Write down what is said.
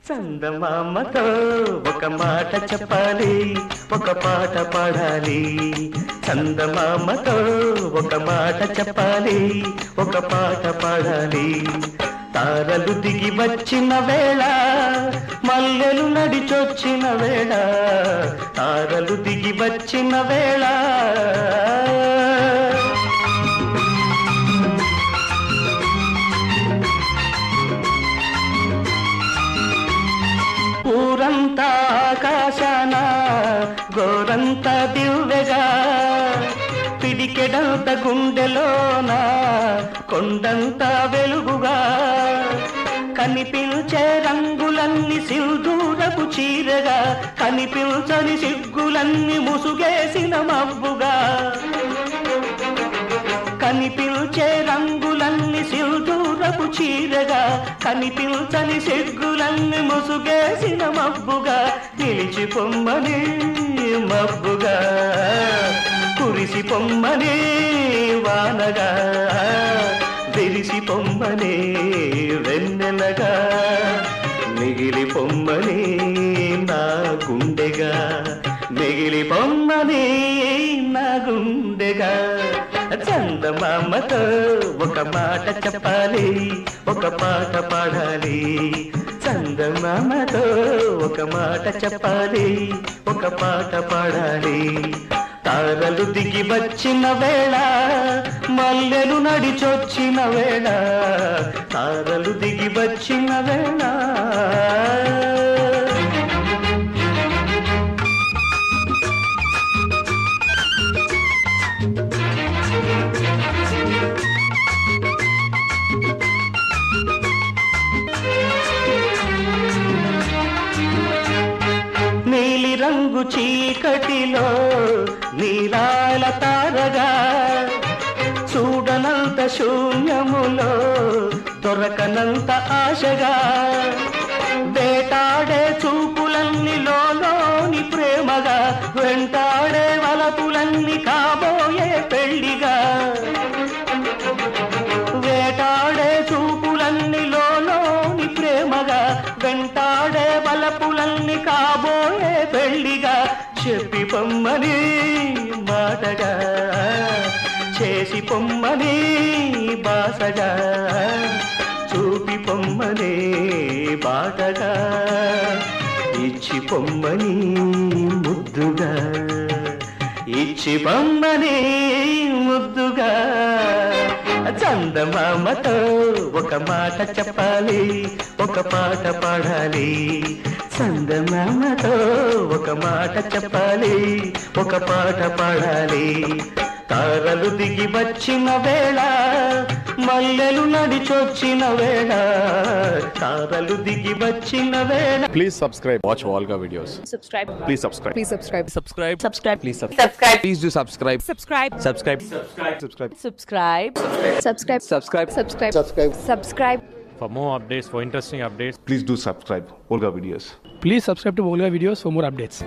చందమామతో ఒక మాట చెప్పాలి, ఒక పాట పాడాలి. చందమామతో ఒక మాట చెప్పాలి, ఒక పాట పాడాలి. తారలు దిగి వచ్చిన వేళ, మల్లెలు నడిచొచ్చిన వేళ, తారలు దిగి వచ్చిన వేళ. ఊరంతా ఆకాశాన గోరంత దివ్వెగా, పిడికెడంత గుండెలోన కొండంత వెలుగుగా, కనిపించే రంగులన్నీ సింధూరపు చీరగా, కనిపించని సిగ్గులన్నీ ముసుగేసిన మబ్బుగా, కనిపించే రంగులన్నీ సింధూరపు చీరగా, కనిపించని సిగ్గులన్నీ ముసుగేసిన మబ్బుగా, నిలిచి పొమ్మని మబ్బుగా, కురిసి పొమ్మని వానగా, విరిసి పొమ్మని వెన్నెలగా, మిగిలి పొమ్మని నా గుండెగా, మిగిలి పొమ్మని నా గుండెగా. చందమామతో ఒక మాట చెప్పాలి, ఒక పాట పాడాలి. చందమామతో ఒక మాట చెప్పాలి, ఒక పాట పాడాలి. తారలు దిగి వచ్చిన వేళ, మల్లెలు నడిచొచ్చిన వేళ, తారలు దిగి వచ్చిన వేళ. నీలి రంగు చీకటిలో నీలాల తారగా, చూడనంత శూన్యములో దొరకనంత ఆశగా, వేటాడే చూపులన్నీ లోని ప్రేమగా, వెంటాడే వలపులన్నీ కాబోయే పెళ్లిగా, వేటాడే చూపులన్నీ లోని ప్రేమగా, వెంటాడే వలపులన్నీ కాబోయే పెళ్లిగా, చెప్పి పొమ్మని మాటగా, చేసి పొమ్మని బాసగా, చూపి పొమ్మని బాటగా, ఇచ్చి పొమ్మని ముద్దుగా, ఇచ్చి పొమ్మని ముద్దుగా. చందమామతో ఒక మాట చెప్పాలి, ఒక పాట పాడాలి. చందమామతో ఒక మాట చెప్పాలి, ఒక పాట పాడాలి. తారలు దిగి వచ్చిన వేళ, మల్లెలు నడిచొచ్చిన వేళ, తారలు దిగి వచ్చిన వేళ. Please subscribe. Watch Volga videos. Subscribe. Please subscribe. Please subscribe. Subscribe. Subscribe. Please subscribe. Please do subscribe. Subscribe. Subscribe. Subscribe. Subscribe. Subscribe. Subscribe. Subscribe. Subscribe. For more updates, for interesting updates, Please do subscribe. Volga videos. Please subscribe to Volga videos for more updates.